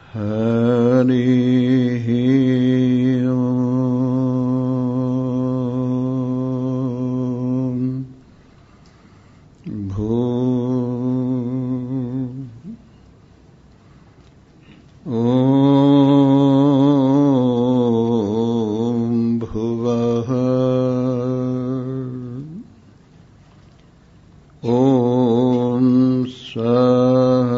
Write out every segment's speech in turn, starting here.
हरि ओम। भू ओम भुवः ओम स्वः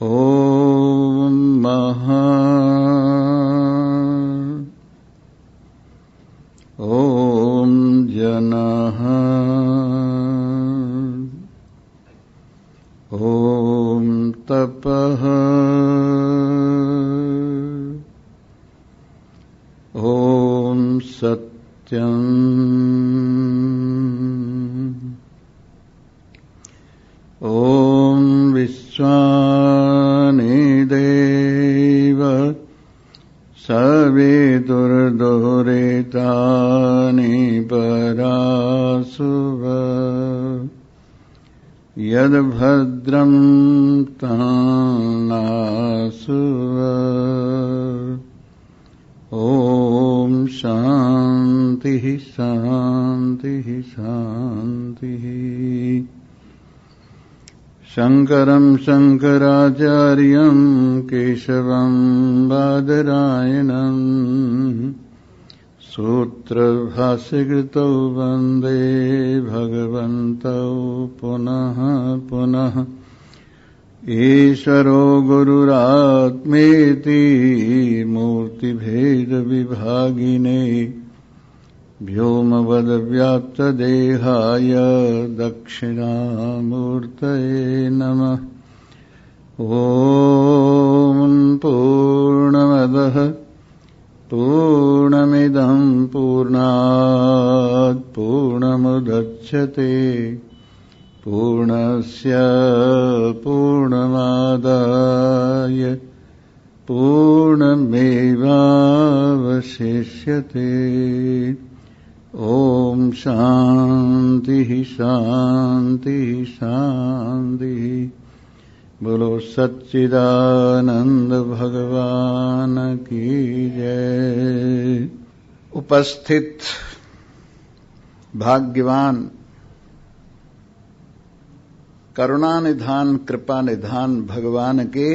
ओम महा ओम जनः ओम तपः ओम सत्यम् ओम विश्वानि देव सवितुर्दुरितानि परासुव यद्भद्रं तन्नासुव। ओम शांति शांति शांति। शंकरं शंकराचार्यं केशवं बादरायणं सूत्रभाष्यकृतौ वन्दे भगवन्तौ पुनः पुनः। ईश्वरो गुरुरात्मेति मूर्तिभेदविभागिने व्योमवद्व्याप्तदेहाय दक्षिणामूर्तये नमः। ॐ पूर्णमदः पूर्णमिदं पूर्णात् पूर्णमुदच्यते पूर्णस्य पूर्णमादाय पूर्णमेवावशिष्यते। ओम शांति शांति शांति। बोलो सच्चिदानंद भगवान की जय। उपस्थित भाग्यवान करुणा निधान कृपा निधान भगवान के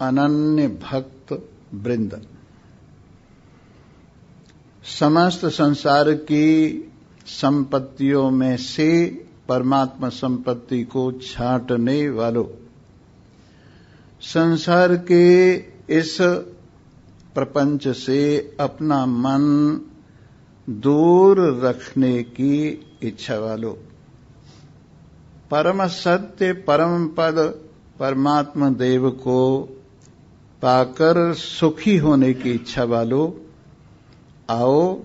अनन्य भक्त वृंद, समस्त संसार की संपत्तियों में से परमात्मा संपत्ति को छांटने वालों, संसार के इस प्रपंच से अपना मन दूर रखने की इच्छा वालों, परम सत्य परम पद परमात्मा देव को पाकर सुखी होने की इच्छा वालों, आओ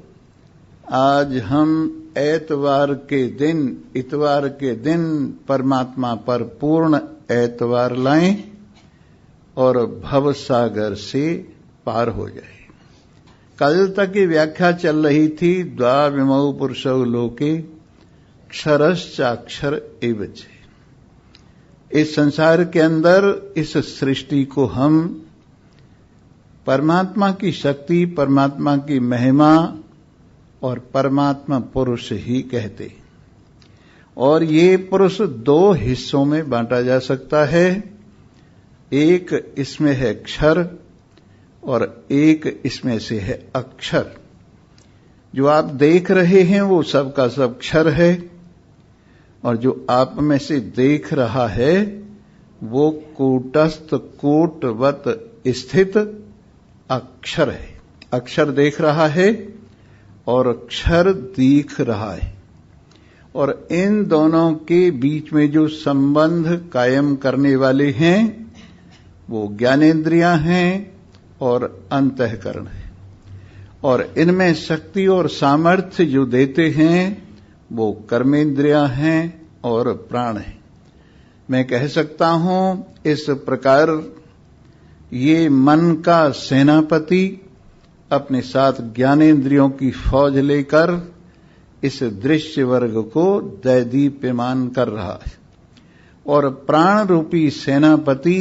आज हम इतवार के दिन परमात्मा पर पूर्ण एतवार लाएं और भवसागर से पार हो जाए। कल तक की व्याख्या चल रही थी द्वाविमौ पुरुषौ लोके क्षरश्चाक्षर एव च। इस संसार के अंदर इस सृष्टि को हम परमात्मा की शक्ति, परमात्मा की महिमा और परमात्मा पुरुष ही कहते। और ये पुरुष दो हिस्सों में बांटा जा सकता है। एक इसमें है क्षर और एक इसमें से है अक्षर। जो आप देख रहे हैं वो सब का सब क्षर है और जो आप में से देख रहा है वो कूटस्थ कूटवत स्थित अक्षर है। अक्षर देख रहा है और अक्षर दिख रहा है, और इन दोनों के बीच में जो संबंध कायम करने वाले हैं वो ज्ञानेंद्रियां हैं और अंतःकरण है, और इनमें शक्ति और सामर्थ्य जो देते हैं वो कर्मेंद्रियां हैं और प्राण हैं। मैं कह सकता हूं इस प्रकार ये मन का सेनापति अपने साथ ज्ञानेंद्रियों की फौज लेकर इस दृश्य वर्ग को दैदीप्यमान कर रहा है, और प्राण रूपी सेनापति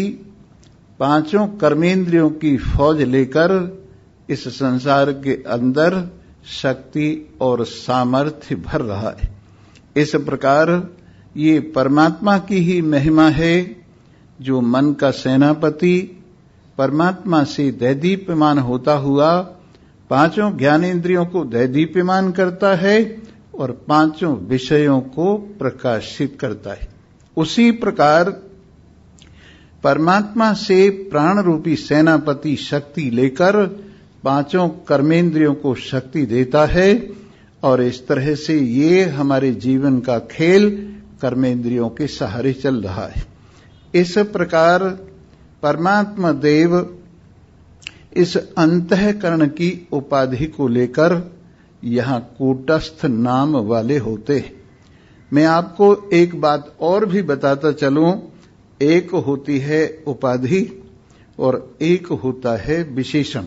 पांचों कर्मेंद्रियों की फौज लेकर इस संसार के अंदर शक्ति और सामर्थ्य भर रहा है। इस प्रकार ये परमात्मा की ही महिमा है, जो मन का सेनापति परमात्मा से दैदीप्यमान होता हुआ पांचों ज्ञानेंद्रियों को दैदीप्यमान करता है और पांचों विषयों को प्रकाशित करता है। उसी प्रकार परमात्मा से प्राण रूपी सेनापति शक्ति लेकर पांचों कर्मेंद्रियों को शक्ति देता है और इस तरह से ये हमारे जीवन का खेल कर्मेंद्रियों के सहारे चल रहा है। इस प्रकार परमात्मा देव इस अंतःकरण की उपाधि को लेकर यहां कूटस्थ नाम वाले होते हैं। मैं आपको एक बात और भी बताता चलूं, एक होती है उपाधि और एक होता है विशेषण।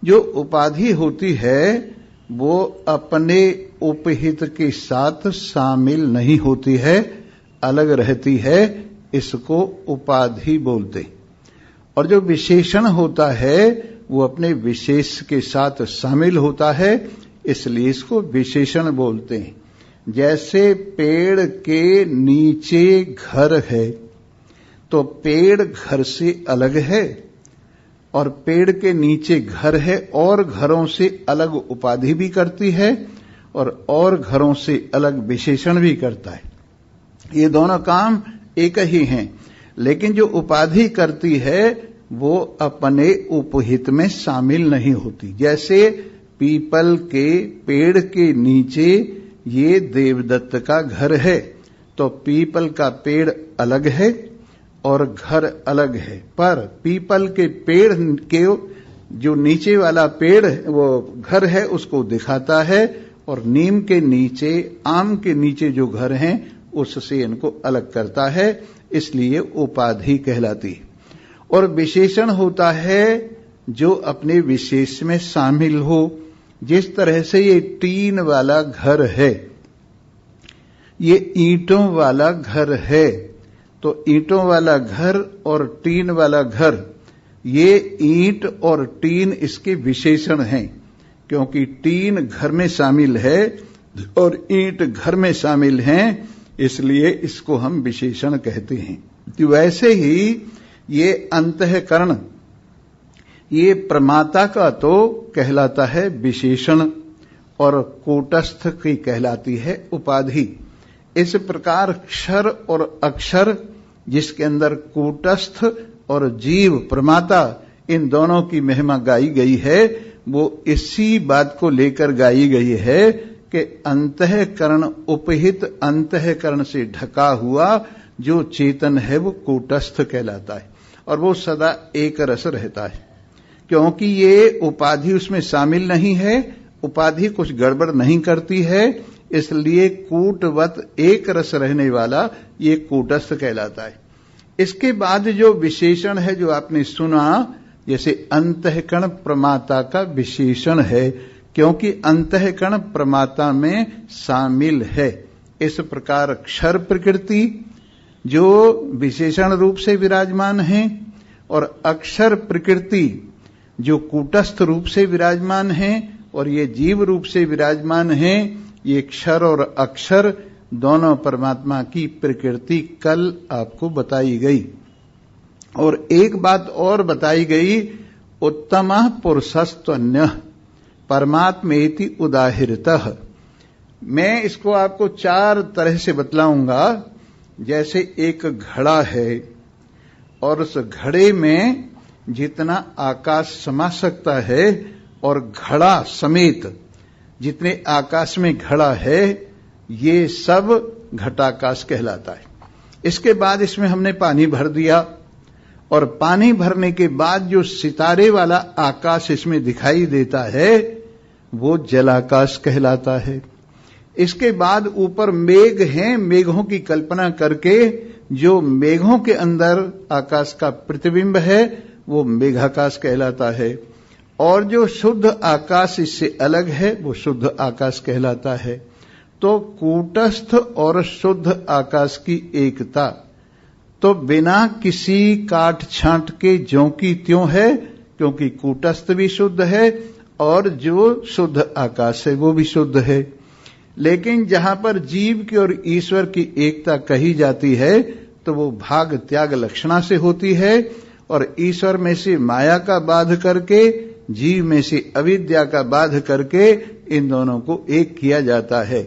जो उपाधि होती है वो अपने उपहित के साथ शामिल नहीं होती है, अलग रहती है, इसको उपाधि बोलते। और जो विशेषण होता है वो अपने विशेष के साथ शामिल होता है, इसलिए इसको विशेषण बोलते हैं। जैसे पेड़ के नीचे घर है तो पेड़ घर से अलग है और पेड़ के नीचे घर है और घरों से अलग उपाधि भी करती है और घरों से अलग विशेषण भी करता है। ये दोनों काम एक ही हैं, लेकिन जो उपाधि करती है वो अपने उपहित में शामिल नहीं होती। जैसे पीपल के पेड़ के नीचे ये देवदत्त का घर है तो पीपल का पेड़ अलग है और घर अलग है, पर पीपल के पेड़ के जो नीचे वाला पेड़ वो घर है उसको दिखाता है और नीम के नीचे, आम के नीचे जो घर हैं उससे इनको अलग करता है, इसलिए उपाधि कहलाती है। और विशेषण होता है जो अपने विशेष में शामिल हो। जिस तरह से ये टीन वाला घर है, ये ईंटों वाला घर है, तो ईंटों वाला घर और टीन वाला घर, ये ईंट और टीन इसके विशेषण हैं, क्योंकि टीन घर में शामिल है और ईंट घर में शामिल हैं, इसलिए इसको हम विशेषण कहते हैं। वैसे ही ये अंतःकरण, ये प्रमाता का तो कहलाता है विशेषण और कूटस्थ की कहलाती है उपाधि। इस प्रकार क्षर और अक्षर, जिसके अंदर कूटस्थ और जीव प्रमाता, इन दोनों की महिमा गाई गई है, वो इसी बात को लेकर गाई गई है कि अंतःकरण, उपहित अंतःकरण से ढका हुआ जो चेतन है वो कूटस्थ कहलाता है और वो सदा एक रस रहता है। क्योंकि ये उपाधि उसमें शामिल नहीं है, उपाधि कुछ गड़बड़ नहीं करती है, इसलिए कूटवत एक रस रहने वाला ये कूटस्थ कहलाता है। इसके बाद जो विशेषण है जो आपने सुना, जैसे अंतःकरण प्रमाता का विशेषण है, क्योंकि अंतःकरण प्रमाता में शामिल है। इस प्रकार क्षर प्रकृति जो विशेषण रूप से विराजमान है और अक्षर प्रकृति जो कूटस्थ रूप से विराजमान है और ये जीव रूप से विराजमान है, ये क्षर और अक्षर दोनों परमात्मा की प्रकृति कल आपको बताई गई। और एक बात और बताई गई, उत्तमः पुरुषस्त्वन्यः परमात्मेति उदाहृतः। मैं इसको आपको चार तरह से बतलाऊंगा। जैसे एक घड़ा है और उस घड़े में जितना आकाश समा सकता है और घड़ा समेत जितने आकाश में घड़ा है, ये सब घटाकाश कहलाता है। इसके बाद इसमें हमने पानी भर दिया और पानी भरने के बाद जो सितारे वाला आकाश इसमें दिखाई देता है वो जलाकाश कहलाता है। इसके बाद ऊपर मेघ हैं, मेघों की कल्पना करके जो मेघों के अंदर आकाश का प्रतिबिंब है वो मेघाकाश कहलाता है। और जो शुद्ध आकाश इससे अलग है वो शुद्ध आकाश कहलाता है। तो कूटस्थ और शुद्ध आकाश की एकता तो बिना किसी काट छांट के ज्यों की त्यों है, क्योंकि कूटस्थ भी शुद्ध है और जो शुद्ध आकाश है वो भी शुद्ध है। लेकिन जहां पर जीव की और ईश्वर की एकता कही जाती है तो वो भाग त्याग लक्षणा से होती है, और ईश्वर में से माया का बाध करके, जीव में से अविद्या का बाध करके इन दोनों को एक किया जाता है।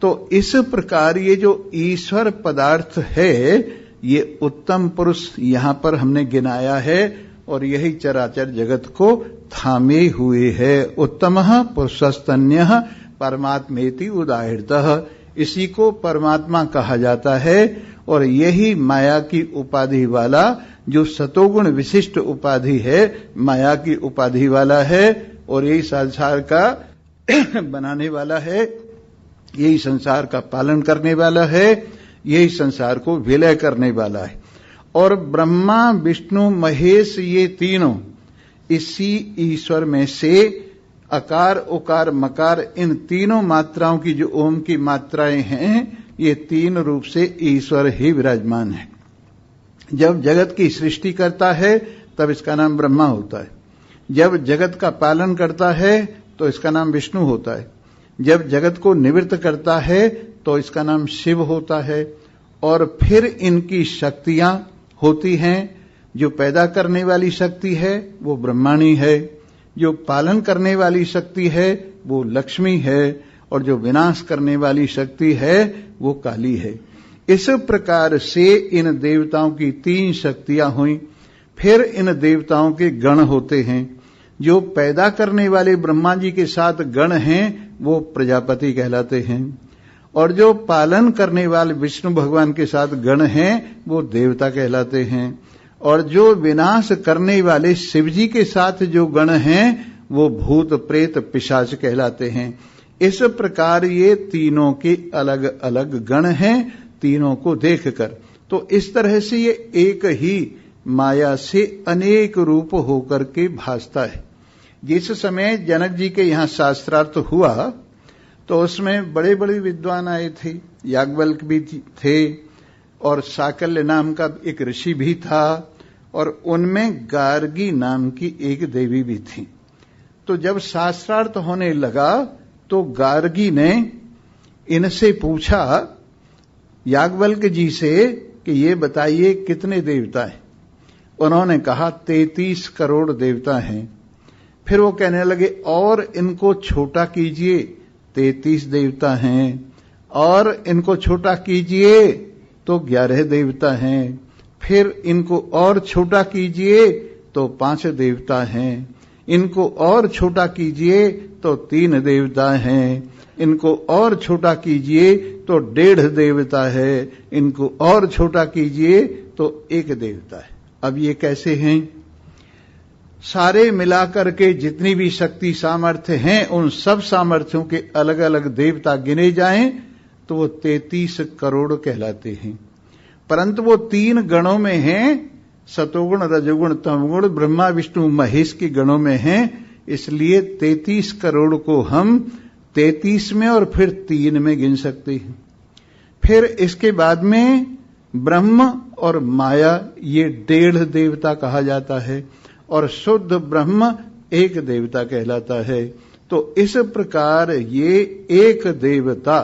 तो इस प्रकार ये जो ईश्वर पदार्थ है, ये उत्तम पुरुष यहां पर हमने गिनाया है, और यही चराचर जगत को थामे हुए है। उत्तमः पुरुषस्तन्यः परमात्मेति उदाहृतः, इसी को परमात्मा कहा जाता है। और यही माया की उपाधि वाला, जो सतोगुण विशिष्ट उपाधि है, माया की उपाधि वाला है, और यही संसार का बनाने वाला है, यही संसार का पालन करने वाला है, यही संसार को विलय करने वाला है। और ब्रह्मा विष्णु महेश ये तीनों इसी ईश्वर में से अकार उकार मकार, इन तीनों मात्राओं की जो ओम की मात्राएं हैं, ये तीन रूप से ईश्वर ही विराजमान है। जब जगत की सृष्टि करता है तब इसका नाम ब्रह्मा होता है, जब जगत का पालन करता है तो इसका नाम विष्णु होता है, जब जगत को निवृत्त करता है तो इसका नाम शिव होता है। और फिर इनकी शक्तियां होती हैं, जो पैदा करने वाली शक्ति है वो ब्रह्माणी है, जो पालन करने वाली शक्ति है वो लक्ष्मी है, और जो विनाश करने वाली शक्ति है वो काली है। इस प्रकार से इन देवताओं की तीन शक्तियां हुई। फिर इन देवताओं के गण होते हैं। जो पैदा करने वाले ब्रह्मा जी के साथ गण हैं वो प्रजापति कहलाते हैं, और जो पालन करने वाले विष्णु भगवान के साथ गण हैं वो देवता कहलाते हैं, और जो विनाश करने वाले शिव जी के साथ जो गण हैं वो भूत प्रेत पिशाच कहलाते हैं। इस प्रकार ये तीनों के अलग अलग गण हैं, तीनों को देखकर। तो इस तरह से ये एक ही माया से अनेक रूप होकर के भासता है। जिस समय जनक जी के यहाँ शास्त्रार्थ हुआ तो उसमें बड़े बड़े विद्वान आए थे, याज्ञवल्क्य भी थे, और साकल्य नाम का एक ऋषि भी था, और उनमें गार्गी नाम की एक देवी भी थी। तो जब शास्त्रार्थ होने लगा तो गार्गी ने इनसे पूछा याज्ञवल्क्य जी से कि ये बताइए कितने देवता हैं। उन्होंने कहा 33 करोड़ देवता हैं। फिर वो कहने लगे और इनको छोटा कीजिए, 33 देवता हैं, और इनको छोटा कीजिए तो 11 देवता हैं, फिर इनको और छोटा कीजिए तो 5 देवता हैं, इनको और छोटा कीजिए तो 3 देवता हैं, इनको और छोटा कीजिए तो 1.5 देवता है, इनको और छोटा कीजिए तो 1 देवता है। अब ये कैसे हैं? सारे मिलाकर के जितनी भी शक्ति सामर्थ्य हैं उन सब सामर्थ्यों के अलग अलग देवता गिने जाएं तो वो 33 करोड़ कहलाते हैं। परंतु वो 3 गणों में हैं, सतोगुण रजोगुण तमोगुण, ब्रह्मा विष्णु महेश के गणों में हैं। इसलिए 33 करोड़ को हम 33 में और फिर 3 में गिन सकते हैं। फिर इसके बाद में ब्रह्म और माया ये 1.5 देवता कहा जाता है, और शुद्ध ब्रह्म 1 देवता कहलाता है। तो इस प्रकार ये एक देवता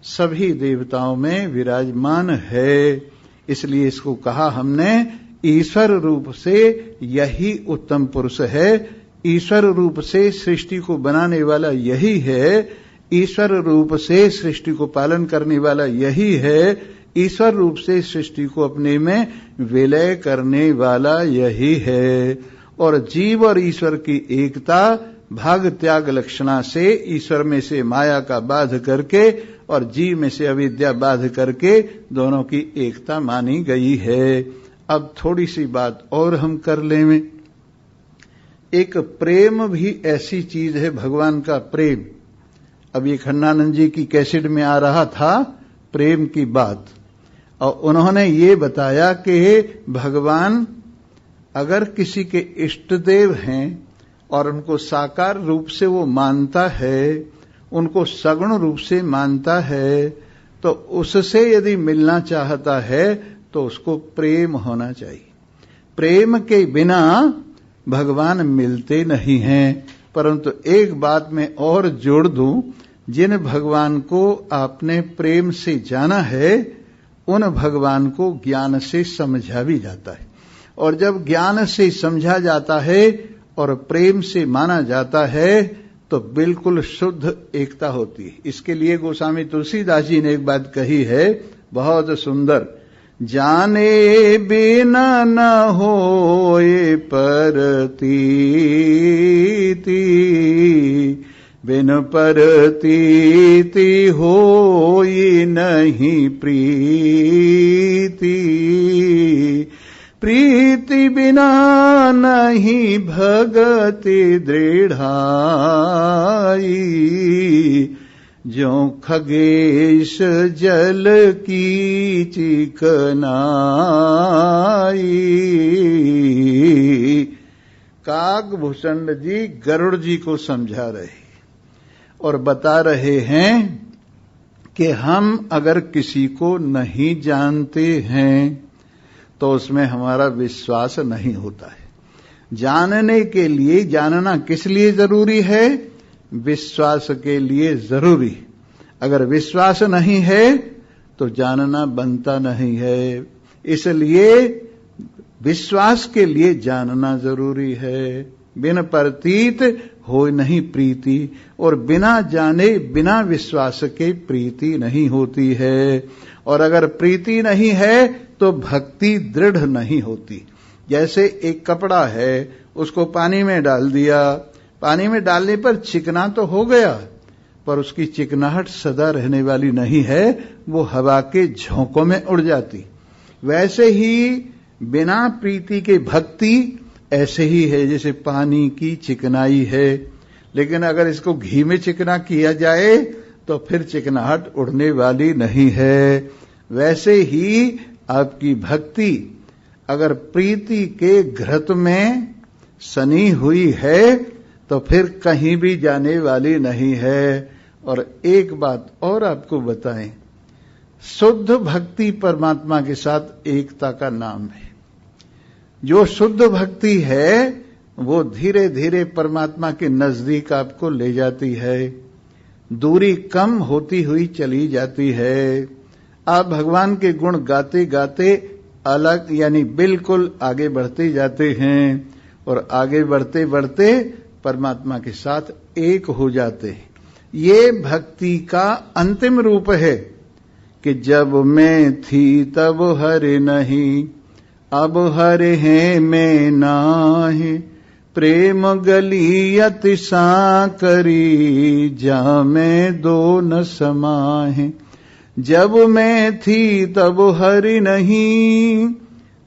सभी देवताओं में विराजमान है। इसलिए इसको कहा हमने ईश्वर रूप से यही उत्तम पुरुष है, ईश्वर रूप से सृष्टि को बनाने वाला यही है, ईश्वर रूप से सृष्टि को पालन करने वाला यही है, ईश्वर रूप से सृष्टि को अपने में विलय करने वाला यही है। और जीव और ईश्वर की एकता भाग त्याग लक्षणा से ईश्वर में से माया का बाध करके और जीव में से अविद्या बाध करके दोनों की एकता मानी गई है। अब थोड़ी सी बात और हम कर लें। एक प्रेम भी ऐसी चीज है, भगवान का प्रेम। अब ये खन्नानंद जी की कैसेट में आ रहा था प्रेम की बात, और उन्होंने ये बताया कि भगवान अगर किसी के इष्ट देव हैं और उनको साकार रूप से वो मानता है, उनको सगुण रूप से मानता है, तो उससे यदि मिलना चाहता है तो उसको प्रेम होना चाहिए। प्रेम के बिना भगवान मिलते नहीं हैं। परंतु एक बात मैं और जोड़ दूं, जिन भगवान को आपने प्रेम से जाना है उन भगवान को ज्ञान से समझा भी जाता है, और जब ज्ञान से समझा जाता है और प्रेम से माना जाता है तो बिल्कुल शुद्ध एकता होती है। इसके लिए गोस्वामी तुलसीदास जी ने एक बात कही है, बहुत सुंदर। जाने बिना न होए परतीति, बिन परतीति होई नहीं प्रीति, प्रीति बिना नहीं भगति दृढ़ाई, जो खगेश जल की चिकनाई। काकभूषण जी गरुड़ जी को समझा रहे और बता रहे हैं कि हम अगर किसी को नहीं जानते हैं तो उसमें हमारा विश्वास नहीं होता है। जानने के लिए, जानना किस लिए जरूरी है? विश्वास के लिए जरूरी। अगर विश्वास नहीं है तो जानना बनता नहीं है। इसलिए विश्वास के लिए जानना जरूरी है। बिन प्रतीत हो नहीं प्रीति, और बिना जाने बिना विश्वास के प्रीति नहीं होती है। और अगर प्रीति नहीं है तो भक्ति दृढ़ नहीं होती। जैसे एक कपड़ा है, उसको पानी में डाल दिया, पानी में डालने पर चिकना तो हो गया, पर उसकी चिकनाहट सदा रहने वाली नहीं है, वो हवा के झोंकों में उड़ जाती। वैसे ही बिना प्रीति के भक्ति ऐसे ही है जैसे पानी की चिकनाई है, लेकिन अगर इसको घी में चिकना किया जाए तो फिर चिकनाहट उड़ने वाली नहीं है। वैसे ही आपकी भक्ति अगर प्रीति के घृत में सनी हुई है तो फिर कहीं भी जाने वाली नहीं है। और एक बात और आपको बताएं, शुद्ध भक्ति परमात्मा के साथ एकता का नाम है। जो शुद्ध भक्ति है वो धीरे धीरे परमात्मा के नजदीक आपको ले जाती है, दूरी कम होती हुई चली जाती है। आप भगवान के गुण गाते गाते अलग यानी बिल्कुल आगे बढ़ते जाते हैं, और आगे बढ़ते बढ़ते परमात्मा के साथ एक हो जाते हैं। ये भक्ति का अंतिम रूप है कि जब मैं थी तब हरे नहीं, अब हरे हैं मैं नाहे, प्रेम गली अति सांकरी, जा मैं दो न समाहे। जब मैं थी तब हरि नहीं,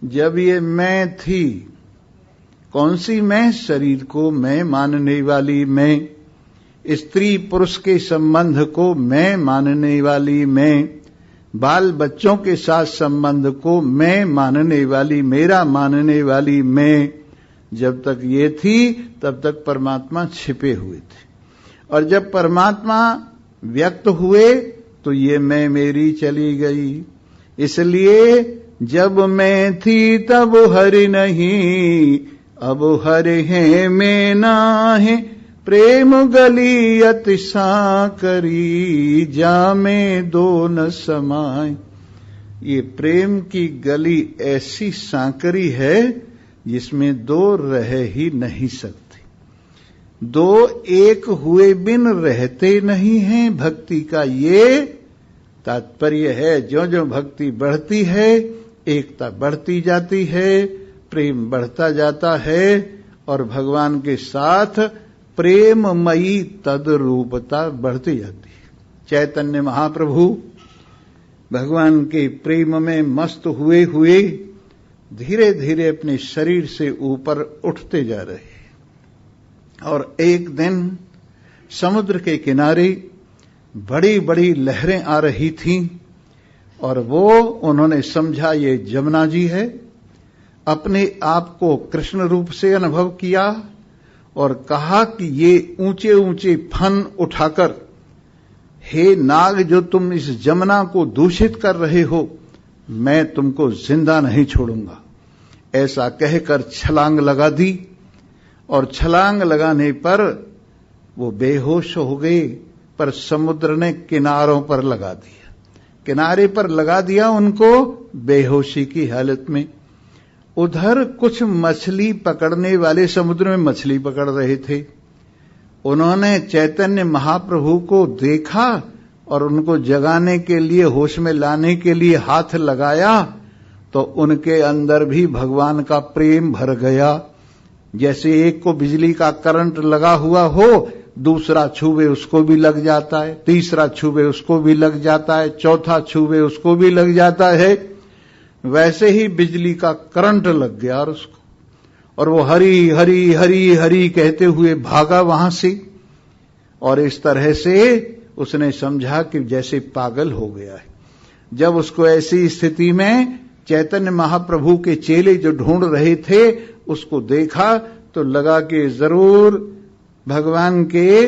जब ये मैं थी, कौन सी मैं? शरीर को मैं मानने वाली मैं, स्त्री पुरुष के संबंध को मैं मानने वाली मैं, बाल बच्चों के साथ संबंध को मैं मानने वाली, मेरा मानने वाली मैं। जब तक ये थी तब तक परमात्मा छिपे हुए थे, और जब परमात्मा व्यक्त हुए तो ये मैं मेरी चली गई। इसलिए जब मैं थी तब हरि नहीं, अब हरे हैं मैं नाहे, प्रेम गली अति सांकरी, जा में दो न समाए। ये प्रेम की गली ऐसी सांकरी है जिसमें दो रह ही नहीं सकते। दो एक हुए बिन रहते नहीं हैं। भक्ति का ये तात्पर्य है। जो जो भक्ति बढ़ती है एकता बढ़ती जाती है, प्रेम बढ़ता जाता है, और भगवान के साथ प्रेममयी तद्रूपता बढ़ती जाती है। चैतन्य महाप्रभु भगवान के प्रेम में मस्त हुए हुए धीरे धीरे अपने शरीर से ऊपर उठते जा रहे हैं, और एक दिन समुद्र के किनारे बड़ी बड़ी लहरें आ रही थीं, और उन्होंने समझा ये जमुना जी है। अपने आप को कृष्ण रूप से अनुभव किया और कहा कि ये ऊंचे ऊंचे फन उठाकर हे नाग, जो तुम इस जमुना को दूषित कर रहे हो, मैं तुमको जिंदा नहीं छोड़ूंगा। ऐसा कहकर छलांग लगा दी और छलांग लगाने पर वो बेहोश हो गए, पर समुद्र ने किनारों पर लगा दिया, किनारे पर लगा दिया उनको बेहोशी की हालत में। उधर कुछ मछली पकड़ने वाले समुद्र में मछली पकड़ रहे थे। उन्होंने चैतन्य महाप्रभु को देखा और उनको जगाने के लिए, होश में लाने के लिए हाथ लगाया, तो उनके अंदर भी भगवान का प्रेम भर गया। जैसे एक को बिजली का करंट लगा हुआ हो, दूसरा छुवे उसको भी लग जाता है, तीसरा छुवे उसको भी लग जाता है, चौथा छुवे उसको भी लग जाता है, वैसे ही बिजली का करंट लग गया और उसको, और वो हरी हरी हरी हरी कहते हुए भागा वहां से। और इस तरह से उसने समझा कि जैसे पागल हो गया है। जब उसको ऐसी स्थिति में चैतन्य महाप्रभु के चेले जो ढूंढ रहे थे उसको देखा तो लगा कि जरूर भगवान के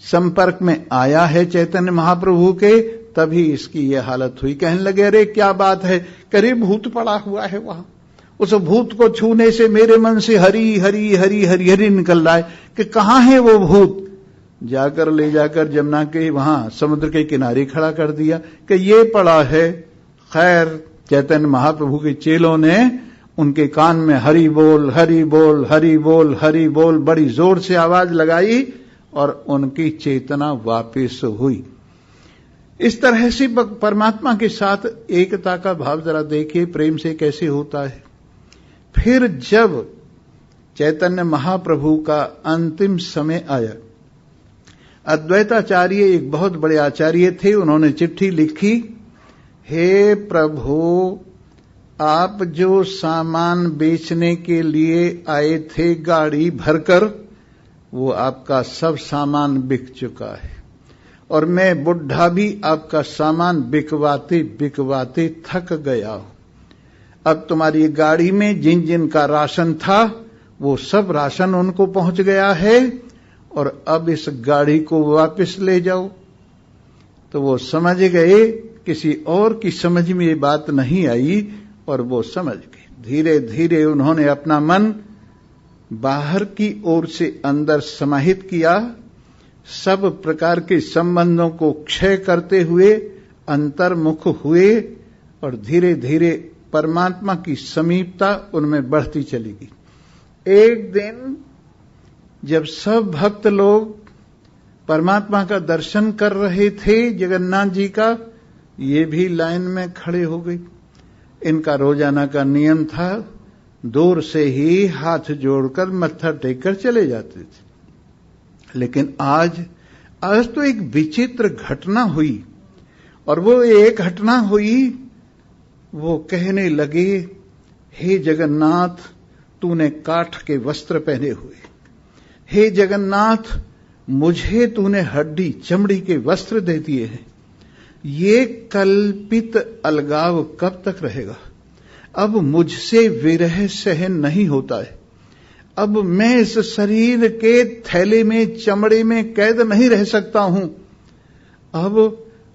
संपर्क में आया है चैतन्य महाप्रभु के, तभी इसकी यह हालत हुई। कहने लगे, अरे क्या बात है, करे भूत पड़ा हुआ है वहां, उस भूत को छूने से मेरे मन से हरी हरी हरी हरी हरी निकल रहा है कि कहां है वो भूत। जाकर ले जाकर जमुना के वहां समुद्र के किनारे खड़ा कर दिया कि ये पड़ा है। खैर चैतन्य महाप्रभु के चेलों ने उनके कान में हरि बोल हरि बोल हरि बोल हरि बोल बड़ी जोर से आवाज लगाई और उनकी चेतना वापस हुई। इस तरह से परमात्मा के साथ एकता का भाव जरा देखिए प्रेम से कैसे होता है। फिर जब चैतन्य महाप्रभु का अंतिम समय आया, अद्वैताचार्य एक बहुत बड़े आचार्य थे, उन्होंने चिट्ठी लिखी, हे प्रभु, आप जो सामान बेचने के लिए आए थे गाड़ी भरकर, वो आपका सब सामान बिक चुका है और मैं बुढ़ा भी आपका सामान बिकवाते बिकवाते थक गया हूं। अब तुम्हारी गाड़ी में जिन जिन का राशन था वो सब राशन उनको पहुंच गया है और अब इस गाड़ी को वापस ले जाओ। तो वो समझ गए, किसी और की समझ में ये बात नहीं आई और वो समझ गए। धीरे धीरे उन्होंने अपना मन बाहर की ओर से अंदर समाहित किया, सब प्रकार के संबंधों को क्षय करते हुए अंतर्मुख हुए और धीरे धीरे परमात्मा की समीपता उनमें बढ़ती चली गई। एक दिन जब सब भक्त लोग परमात्मा का दर्शन कर रहे थे जगन्नाथ जी का, ये भी लाइन में खड़े हो गई। इनका रोजाना का नियम था, दूर से ही हाथ जोड़कर मत्था टेककर चले जाते थे। लेकिन आज तो एक विचित्र घटना हुई और वो एक घटना हुई, वो कहने लगे, हे जगन्नाथ, तूने काठ के वस्त्र पहने हुए, हे जगन्नाथ, मुझे तूने हड्डी चमड़ी के वस्त्र दे दिए हैं। ये कल्पित अलगाव कब तक रहेगा? अब मुझसे विरह सहन नहीं होता है। अब मैं इस शरीर के थैले में, चमड़े में कैद नहीं रह सकता हूं।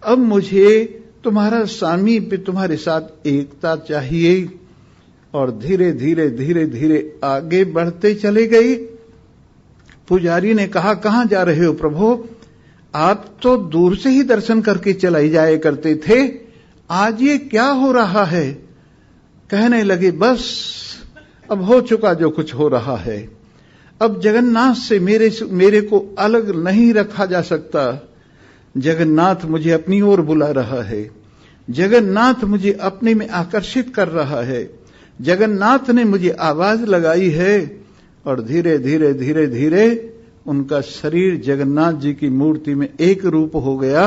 अब मुझे तुम्हारा सामीप्य, तुम्हारे साथ एकता चाहिए। और धीरे धीरे धीरे धीरे आगे बढ़ते चले गए। पुजारी ने कहा, कहां जा रहे हो प्रभु? आप तो दूर से ही दर्शन करके चले जाए करते थे, आज ये क्या हो रहा है? कहने लगे, बस अब हो चुका जो कुछ हो रहा है। अब जगन्नाथ से मेरे को अलग नहीं रखा जा सकता। जगन्नाथ मुझे अपनी ओर बुला रहा है, जगन्नाथ मुझे अपने में आकर्षित कर रहा है, जगन्नाथ ने मुझे आवाज लगाई है। और धीरे धीरे धीरे धीरे उनका शरीर जगन्नाथ जी की मूर्ति में एक रूप हो गया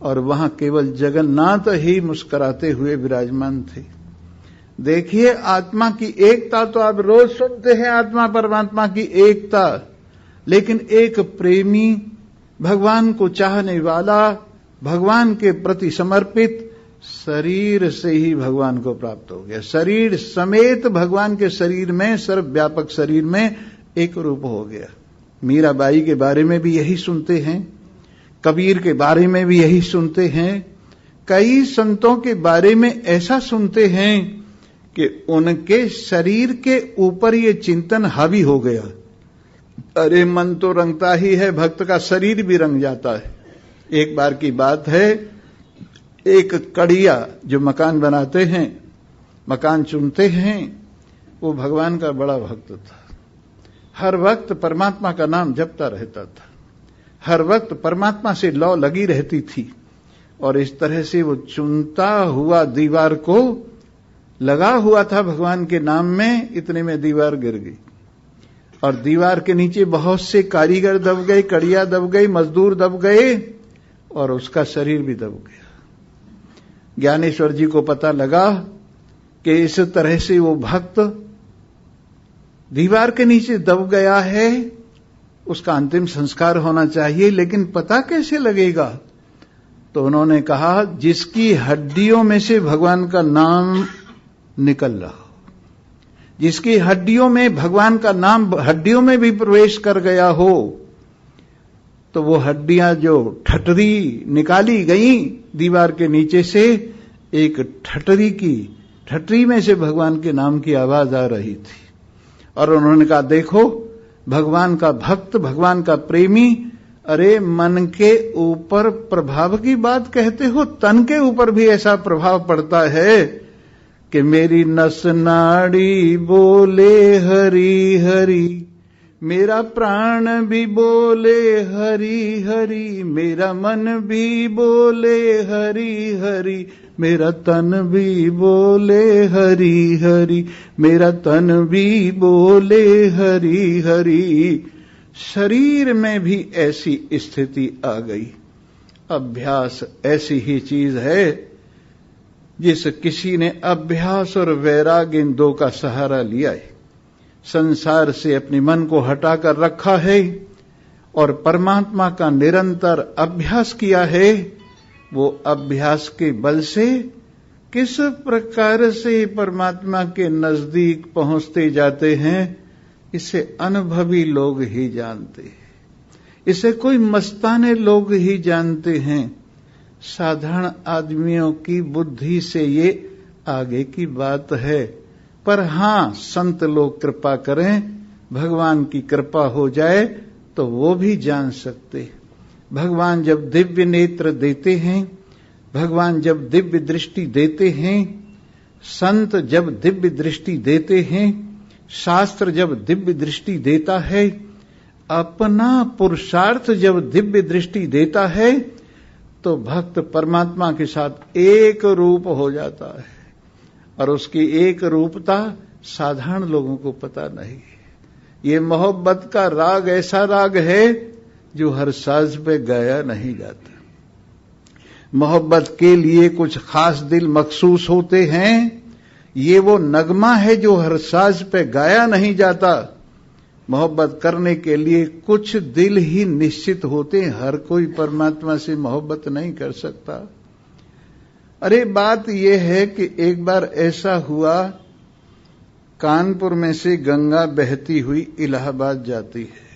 और वहां केवल जगन्नाथ ही मुस्कुराते हुए विराजमान थे। देखिए, आत्मा की एकता तो आप रोज सुनते हैं, आत्मा परमात्मा की एकता, लेकिन एक प्रेमी, भगवान को चाहने वाला, भगवान के प्रति समर्पित शरीर से ही भगवान को प्राप्त हो गया। शरीर समेत भगवान के शरीर में, सर्वव्यापक शरीर में एक रूप हो गया। मीराबाई के बारे में भी यही सुनते हैं, कबीर के बारे में भी यही सुनते हैं, कई संतों के बारे में ऐसा सुनते हैं कि उनके शरीर के ऊपर ये चिंतन हावी हो गया, अरे मन तो रंगता ही है, भक्त का शरीर भी रंग जाता है। एक बार की बात है, एक कड़िया जो मकान बनाते हैं, मकान चुनते हैं, वो भगवान का बड़ा भक्त था। हर वक्त परमात्मा का नाम जपता रहता था, हर वक्त परमात्मा से लौ लगी रहती थी। और इस तरह से वो चुनता हुआ दीवार को लगा हुआ था भगवान के नाम में, इतने में दीवार गिर गई और दीवार के नीचे बहुत से कारीगर दब गए, कड़िया दब गई, मजदूर दब गए और उसका शरीर भी दब गया। ज्ञानेश्वर जी को पता लगा कि इस तरह से वो भक्त दीवार के नीचे दब गया है, उसका अंतिम संस्कार होना चाहिए, लेकिन पता कैसे लगेगा? तो उन्होंने कहा, जिसकी हड्डियों में से भगवान का नाम निकल रहा हो, जिसकी हड्डियों में भगवान का नाम हड्डियों में भी प्रवेश कर गया हो, तो वो हड्डियां जो ठटरी निकाली गई दीवार के नीचे से, एक ठटरी में से भगवान के नाम की आवाज आ रही थी। और उन्होंने कहा, देखो भगवान का भक्त, भगवान का प्रेमी, अरे मन के ऊपर प्रभाव की बात कहते हो, तन के ऊपर भी ऐसा प्रभाव पड़ता है कि मेरी नस नाड़ी बोले हरि हरि, मेरा प्राण भी बोले हरि हरि, मेरा मन भी बोले हरि हरि, मेरा तन भी बोले हरि हरि, मेरा तन भी बोले हरि हरि। शरीर में भी ऐसी स्थिति आ गई। अभ्यास ऐसी ही चीज है, जिस किसी ने अभ्यास और वैराग्य इन दो का सहारा लिया है, संसार से अपने मन को हटाकर रखा है और परमात्मा का निरंतर अभ्यास किया है, वो अभ्यास के बल से किस प्रकार से परमात्मा के नजदीक पहुंचते जाते हैं, इसे अनुभवी लोग ही जानते हैं, इसे कोई मस्ताने लोग ही जानते हैं। साधारण आदमियों की बुद्धि से ये आगे की बात है। पर हां, संत लोग कृपा करें, भगवान की कृपा हो जाए तो वो भी जान सकते। भगवान जब दिव्य नेत्र देते हैं, भगवान जब दिव्य दृष्टि देते हैं, संत जब दिव्य दृष्टि देते हैं, शास्त्र जब दिव्य दृष्टि देता है, अपना पुरुषार्थ जब दिव्य दृष्टि देता है, तो भक्त परमात्मा के साथ एक रूप हो जाता है। और उसकी एक रूपता साधारण लोगों को पता नहीं है। ये मोहब्बत का राग ऐसा राग है जो हर साज पे गाया नहीं जाता। मोहब्बत के लिए कुछ खास दिल मखसूस होते हैं, ये वो नगमा है जो हर साज पे गाया नहीं जाता। मोहब्बत करने के लिए कुछ दिल ही निश्चित होते हैं, हर कोई परमात्मा से मोहब्बत नहीं कर सकता। अरे बात यह है कि एक बार ऐसा हुआ, कानपुर में से गंगा बहती हुई इलाहाबाद जाती है,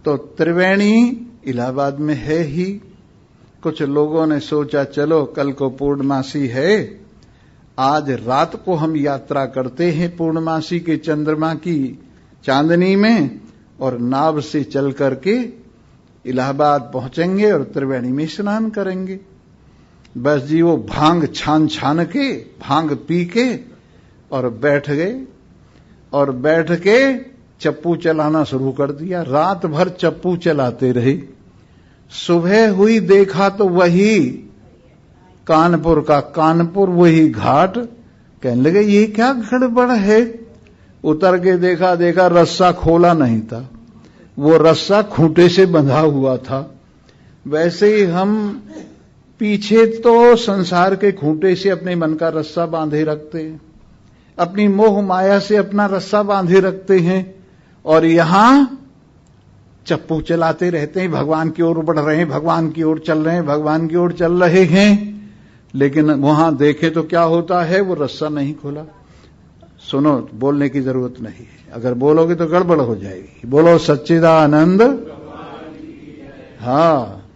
तो त्रिवेणी इलाहाबाद में है ही। कुछ लोगों ने सोचा चलो कल को पूर्णमासी है, आज रात को हम यात्रा करते हैं पूर्णमासी के चंद्रमा की चांदनी में, और नाव से चल करके इलाहाबाद पहुंचेंगे और त्रिवेणी में स्नान करेंगे। बस जी वो भांग छान के, भांग पी के और बैठ गए, और बैठ के चप्पू चलाना शुरू कर दिया। रात भर चप्पू चलाते रहे। सुबह हुई, देखा तो वही कानपुर का कानपुर, वही घाट। कहने लगे ये क्या गड़बड़ है। उतर के देखा रस्सा खोला नहीं था, वो रस्सा खूंटे से बंधा हुआ था। वैसे ही हम पीछे तो संसार के खूंटे से अपने मन का रस्सा बांधे रखते हैं, अपनी मोह माया से अपना रस्सा बांधे रखते हैं, और यहां चप्पू चलाते रहते हैं, भगवान की ओर बढ़ रहे हैं, भगवान की ओर चल रहे हैं, भगवान की ओर चल रहे हैं। लेकिन वहां देखे तो क्या होता है, वो रस्सा नहीं खोला। सुनो, बोलने की जरूरत नहीं है, अगर बोलोगे तो गड़बड़ हो जाएगी। बोलो सच्चिदानंद। हाँ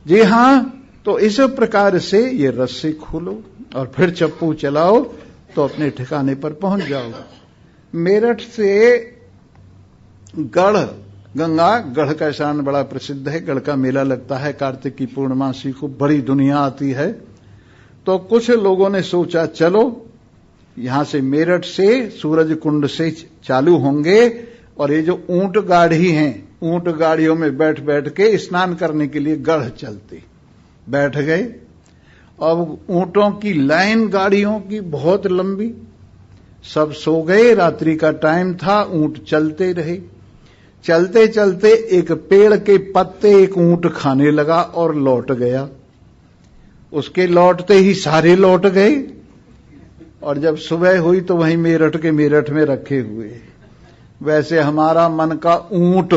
जी हाँ, तो इस प्रकार से ये रस्सी खोलो और फिर चप्पू चलाओ तो अपने ठिकाने पर पहुंच जाओ। मेरठ से गढ़, गढ़ का स्थान बड़ा प्रसिद्ध है। गढ़ का मेला लगता है कार्तिक की पूर्णमासी को, बड़ी दुनिया आती है। तो कुछ लोगों ने सोचा चलो यहां से मेरठ से सूरज कुंड से चालू होंगे और ये जो ऊंट गाड़ी हैं, ऊंट गाड़ियों में बैठ बैठ के स्नान करने के लिए गढ़ चलते। बैठ गए। अब ऊंटों की लाइन गाड़ियों की बहुत लंबी, सब सो गए, रात्रि का टाइम था। ऊंट चलते रहे। चलते चलते एक पेड़ के पत्ते एक ऊंट खाने लगा और लौट गया। उसके लौटते ही सारे लौट गए और जब सुबह हुई तो वहीं मेरठ के मेरठ में रखे हुए। वैसे हमारा मन का ऊंट,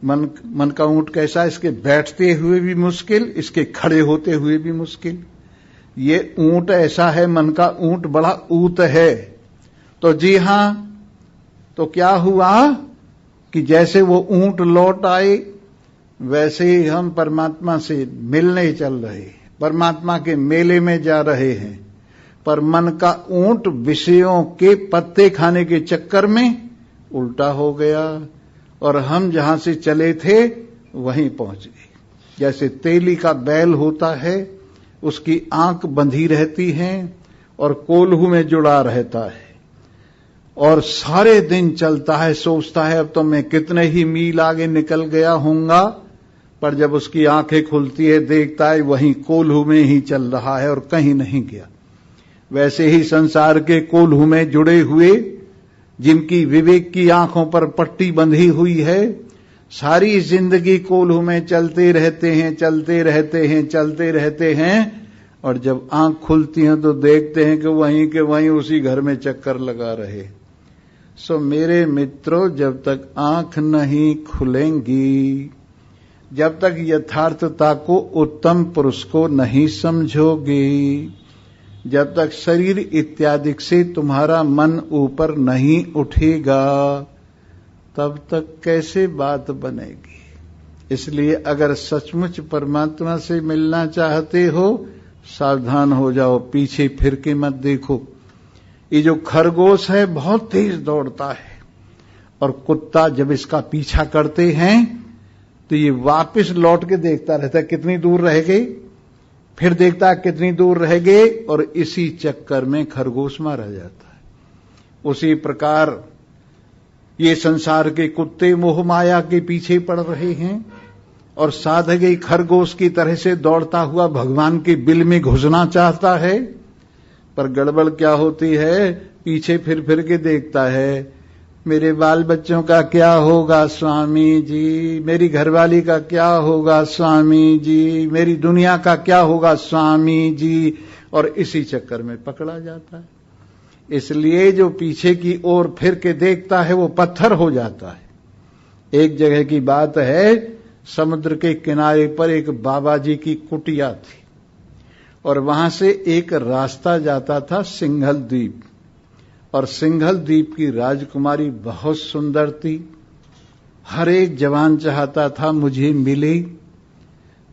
मन का ऊंट कैसा, इसके बैठते हुए भी मुश्किल, इसके खड़े होते हुए भी मुश्किल। ये ऊंट ऐसा है, मन का ऊंट बड़ा ऊत है। तो जी हां, तो क्या हुआ कि जैसे वो ऊंट लौट आए वैसे ही हम परमात्मा से मिलने चल रहे, परमात्मा के मेले में जा रहे हैं। पर मन का ऊंट विषयों के पत्ते खाने के चक्कर में उल्टा हो गया और हम जहां से चले थे वहीं पहुंच गए। जैसे तेली का बैल होता है, उसकी आंख बंधी रहती है और कोल्हू में जुड़ा रहता है और सारे दिन चलता है, सोचता है अब तो मैं कितने ही मील आगे निकल गया होऊंगा, पर जब उसकी आंखें खुलती है देखता है वहीं कोल्हू में ही चल रहा है और कहीं नहीं गया। वैसे ही संसार के कोल्हू में जुड़े हुए, जिनकी विवेक की आंखों पर पट्टी बंधी हुई है, सारी जिंदगी कोल्हू में चलते रहते हैं, चलते रहते हैं, चलते रहते हैं और जब आंख खुलती है तो देखते हैं कि वहीं के वहीं उसी घर में चक्कर लगा रहे। सो मेरे मित्रों, जब तक आंख नहीं खुलेंगी, जब तक यथार्थता को, उत्तम पुरुष को नहीं समझोगे, जब तक शरीर इत्यादि से तुम्हारा मन ऊपर नहीं उठेगा, तब तक कैसे बात बनेगी। इसलिए अगर सचमुच परमात्मा से मिलना चाहते हो, सावधान हो जाओ, पीछे फिर के मत देखो। ये जो खरगोश है बहुत तेज दौड़ता है और कुत्ता जब इसका पीछा करते हैं तो ये वापस लौट के देखता रहता है कितनी दूर रह गई, फिर देखता है कितनी दूर रह गए और इसी चक्कर में खरगोश मारा जाता है। उसी प्रकार ये संसार के कुत्ते मोह माया के पीछे पड़ रहे हैं और साधक ही खरगोश की तरह से दौड़ता हुआ भगवान के बिल में घुसना चाहता है। पर गड़बड़ क्या होती है, पीछे फिर फिर के देखता है, मेरे बाल बच्चों का क्या होगा स्वामी जी, मेरी घरवाली का क्या होगा स्वामी जी, मेरी दुनिया का क्या होगा स्वामी जी, और इसी चक्कर में पकड़ा जाता है। इसलिए जो पीछे की ओर फिर के देखता है वो पत्थर हो जाता है। एक जगह की बात है, समुद्र के किनारे पर एक बाबा जी की कुटिया थी और वहां से एक रास्ता जाता था सिंघल द्वीप, और सिंघल द्वीप की राजकुमारी बहुत सुंदर थी। हर एक जवान चाहता था मुझे मिले,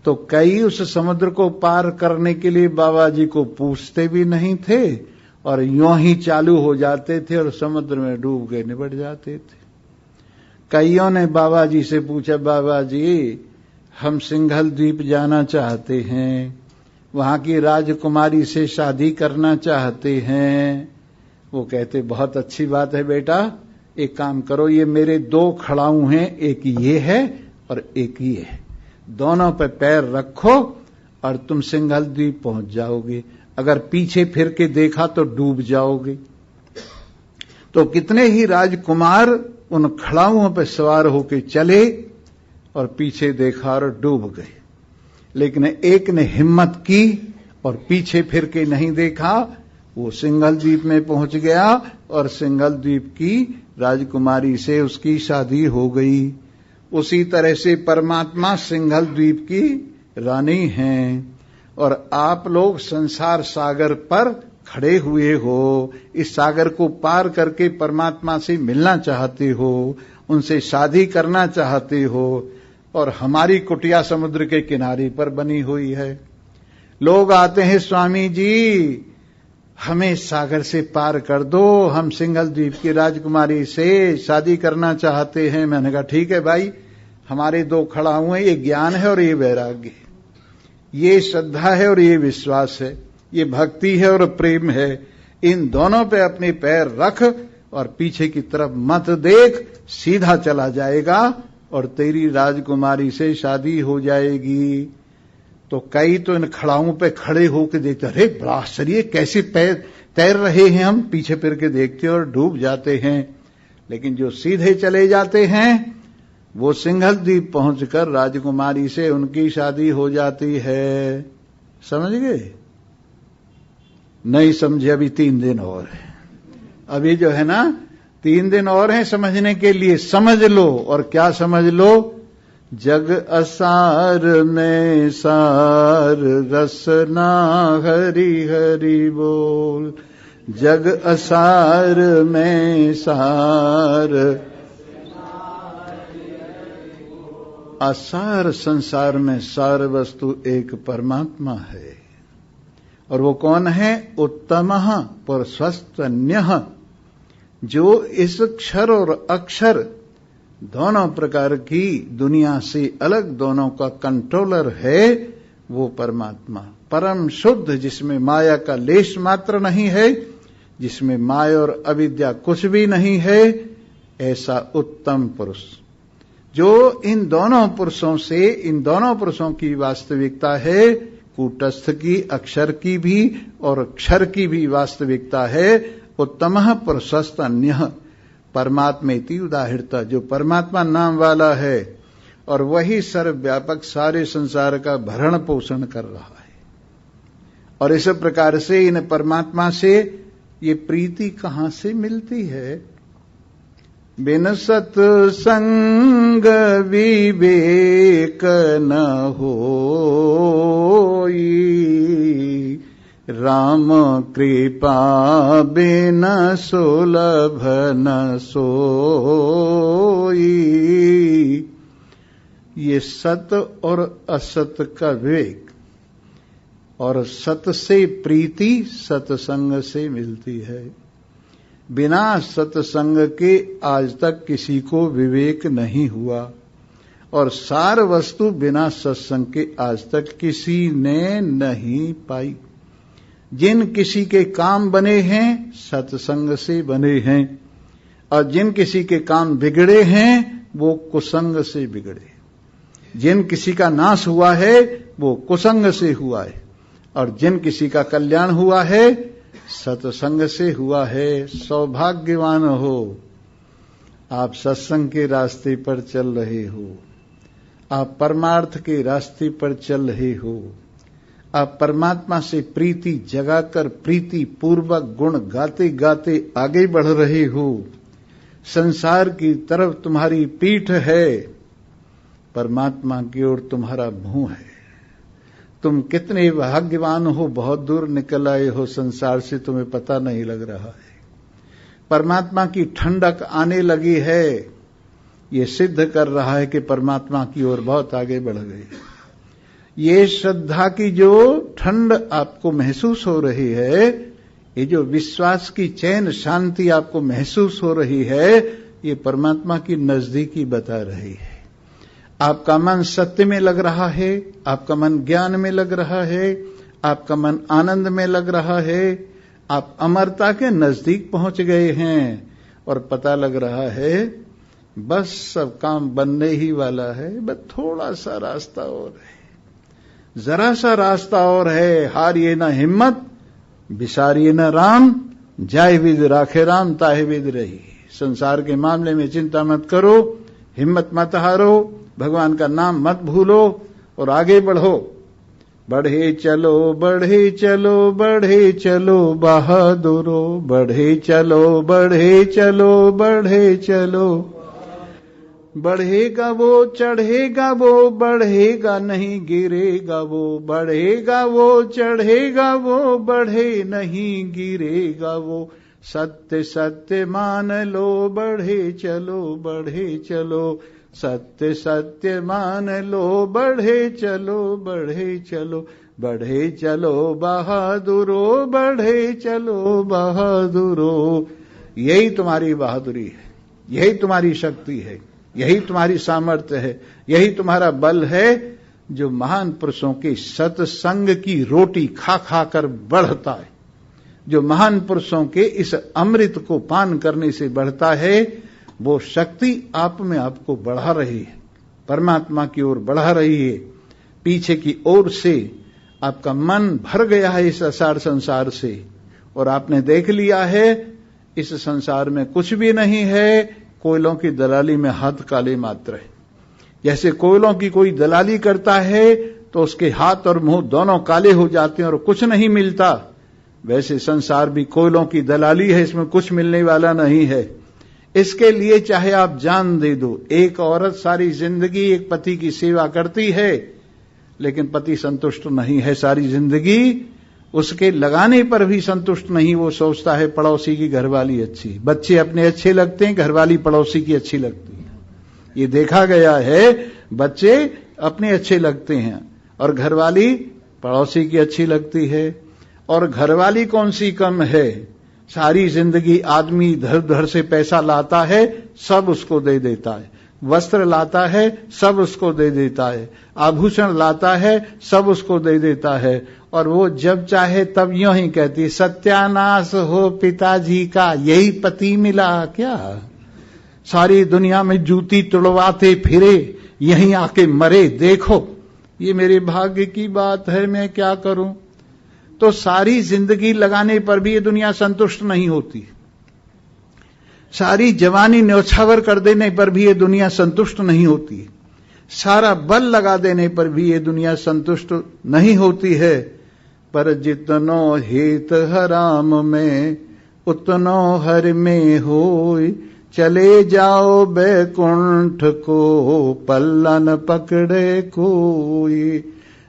तो कई उस समुद्र को पार करने के लिए बाबा जी को पूछते भी नहीं थे और यूं ही चालू हो जाते थे और समुद्र में डूब के निपट जाते थे। कईयों ने बाबा जी से पूछा, बाबा जी हम सिंघल द्वीप जाना चाहते हैं, वहां की राजकुमारी से शादी करना चाहते हैं। वो कहते बहुत अच्छी बात है बेटा, एक काम करो, ये मेरे दो खड़ाऊ हैं, एक ये है और एक ये है, दोनों पे पैर रखो और तुम सिंघल द्वीप पहुंच जाओगे। अगर पीछे फिर के देखा तो डूब जाओगे। तो कितने ही राजकुमार उन खड़ाऊओं पर सवार होकर चले और पीछे देखा और डूब गए। लेकिन एक ने हिम्मत की और पीछे फिर के नहीं देखा, वो सिंघल द्वीप में पहुंच गया और सिंघल द्वीप की राजकुमारी से उसकी शादी हो गई। उसी तरह से परमात्मा सिंघल द्वीप की रानी हैं और आप लोग संसार सागर पर खड़े हुए हो, इस सागर को पार करके परमात्मा से मिलना चाहते हो, उनसे शादी करना चाहते हो। और हमारी कुटिया समुद्र के किनारे पर बनी हुई है। लोग आते हैं, स्वामी जी हमें सागर से पार कर दो, हम सिंघल द्वीप की राजकुमारी से शादी करना चाहते हैं। मैंने कहा ठीक है भाई, हमारे दो खड़ा हुए, ये ज्ञान है और ये वैराग्य है, ये श्रद्धा है और ये विश्वास है, ये भक्ति है और प्रेम है। इन दोनों पे अपने पैर रख और पीछे की तरफ मत देख, सीधा चला जाएगा और तेरी राजकुमारी से शादी हो जाएगी। तो कई तो इन खड़ाओं पे खड़े होकर देखते, अरे बड़ा आश्चर्य, कैसे तैर रहे हैं हम, पीछे फिर के देखते और डूब जाते हैं। लेकिन जो सीधे चले जाते हैं वो सिंघल द्वीप पहुंचकर राजकुमारी से उनकी शादी हो जाती है। समझ गए? नहीं समझे? अभी 3 दिन और है, अभी जो है ना 3 दिन और हैं समझने के लिए। समझ लो, और क्या समझ लो? जग असार में सार रसना हरि हरि बोल। जग असार में सार, असार संसार में सार वस्तु एक परमात्मा है। और वो कौन है? उत्तमः पुरुषस्तन्यः, जो इस क्षर और अक्षर दोनों प्रकार की दुनिया से अलग दोनों का कंट्रोलर है, वो परमात्मा परम शुद्ध, जिसमें माया का लेश मात्र नहीं है, जिसमें माया और अविद्या कुछ भी नहीं है, ऐसा उत्तम पुरुष जो इन दोनों पुरुषों से, इन दोनों पुरुषों की वास्तविकता है, कूटस्थ की, अक्षर की भी और क्षर की भी वास्तविकता है। उत्तमः पुरुषस्तन्यः, परमात्मेति उदाहृता, जो परमात्मा नाम वाला है और वही सर्वव्यापक सारे संसार का भरण पोषण कर रहा है। और इस प्रकार से इन परमात्मा से ये प्रीति कहां से मिलती है? बिन सत्संग विवेक न होई, राम कृपा बिन सुलभ न सोई। ये सत और असत का विवेक, और सत से प्रीति सत्संग से मिलती है। बिना सत्संग के आज तक किसी को विवेक नहीं हुआ, और सार वस्तु बिना सत्संग के आज तक किसी ने नहीं पाई। जिन किसी के काम बने हैं सत्संग से बने हैं, और जिन किसी के काम बिगड़े हैं वो कुसंग से बिगड़े। जिन किसी का नाश हुआ है वो कुसंग से हुआ है, और जिन किसी का कल्याण हुआ है सत्संग से हुआ है। सौभाग्यवान हो, आप सत्संग के रास्ते पर चल रहे हो, आप परमार्थ के रास्ते पर चल रहे हो, आप परमात्मा से प्रीति जगाकर प्रीति पूर्वक गुण गाते गाते आगे बढ़ रहे हो। संसार की तरफ तुम्हारी पीठ है, परमात्मा की ओर तुम्हारा मुंह है। तुम कितने भाग्यवान हो, बहुत दूर निकल आए हो संसार से, तुम्हें पता नहीं लग रहा है। परमात्मा की ठंडक आने लगी है, ये सिद्ध कर रहा है कि परमात्मा की ओर बहुत आगे बढ़ गए। ये श्रद्धा की जो ठंड आपको महसूस हो रही है, ये जो विश्वास की चैन शांति आपको महसूस हो रही है, ये परमात्मा की नजदीकी बता रही है। आपका मन सत्य में लग रहा है, आपका मन ज्ञान में लग रहा है, आपका मन आनंद में लग रहा है, आप अमरता के नजदीक पहुंच गए हैं, और पता लग रहा है बस सब काम बनने ही वाला है, बस थोड़ा सा रास्ता और है, जरा सा रास्ता और है। हारिए न हिम्मत, बिसारिए न राम, जाय विद राखे राम ताहे विद रही। संसार के मामले में चिंता मत करो, हिम्मत मत हारो, भगवान का नाम मत भूलो और आगे बढ़ो। बढ़े चलो बढ़े चलो बढ़े चलो बहादुरो, बढ़े चलो बढ़े चलो बढ़े चलो। बढ़ेगा वो चढ़ेगा वो, बढ़ेगा नहीं गिरेगा वो, बढ़ेगा वो चढ़ेगा वो, बढ़े नहीं गिरेगा वो। सत्य सत्य मान लो, बढ़े चलो बढ़े चलो। सत्य सत्य मान लो, बढ़े चलो बढ़े चलो, बढ़े चलो बहादुरो, बढ़े चलो बहादुरो। यही तुम्हारी बहादुरी है, यही तुम्हारी शक्ति है, यही तुम्हारी सामर्थ्य है, यही तुम्हारा बल है, जो महान पुरुषों के सत्संग की रोटी खा खा कर बढ़ता है, जो महान पुरुषों के इस अमृत को पान करने से बढ़ता है। वो शक्ति आप में आपको बढ़ा रही है, परमात्मा की ओर बढ़ा रही है। पीछे की ओर से आपका मन भर गया है इस असार संसार से, और आपने देख लिया है इस संसार में कुछ भी नहीं है, कोयलों की दलाली में हाथ काले मात्र है। जैसे कोयलों की कोई दलाली करता है तो उसके हाथ और मुंह दोनों काले हो जाते हैं और कुछ नहीं मिलता, वैसे संसार भी कोयलों की दलाली है, इसमें कुछ मिलने वाला नहीं है। इसके लिए चाहे आप जान दे दो। एक औरत सारी जिंदगी एक पति की सेवा करती है, लेकिन पति संतुष्ट नहीं है सारी जिंदगी, उसके लगाने पर भी संतुष्ट नहीं। वो सोचता है पड़ोसी की घरवाली अच्छी, बच्चे अपने अच्छे लगते हैं, घरवाली पड़ोसी की अच्छी लगती है। ये देखा गया है, बच्चे अपने अच्छे लगते हैं और घरवाली पड़ोसी की अच्छी लगती है। और घरवाली कौन सी कम है, सारी जिंदगी आदमी इधर उधर से पैसा लाता है, सब उसको दे देता है, वस्त्र लाता है, सब उसको दे देता है, आभूषण लाता है, सब उसको दे देता है, और वो जब चाहे तब यूं ही कहती, सत्यानाश हो पिताजी का, यही पति मिला क्या। सारी दुनिया में जूती तुड़वाते फिरे, यहीं आके मरे, देखो ये मेरे भाग्य की बात है, मैं क्या करूं। तो सारी जिंदगी लगाने पर भी ये दुनिया संतुष्ट नहीं होती, सारी जवानी न्यौछावर कर देने पर भी ये दुनिया संतुष्ट नहीं होती, सारा बल लगा देने पर भी ये दुनिया संतुष्ट नहीं होती है। पर जितनो हेत हराम में उतनो हर में होय, चले जाओ बैकुंठ को पल्ला न पकड़े कोई।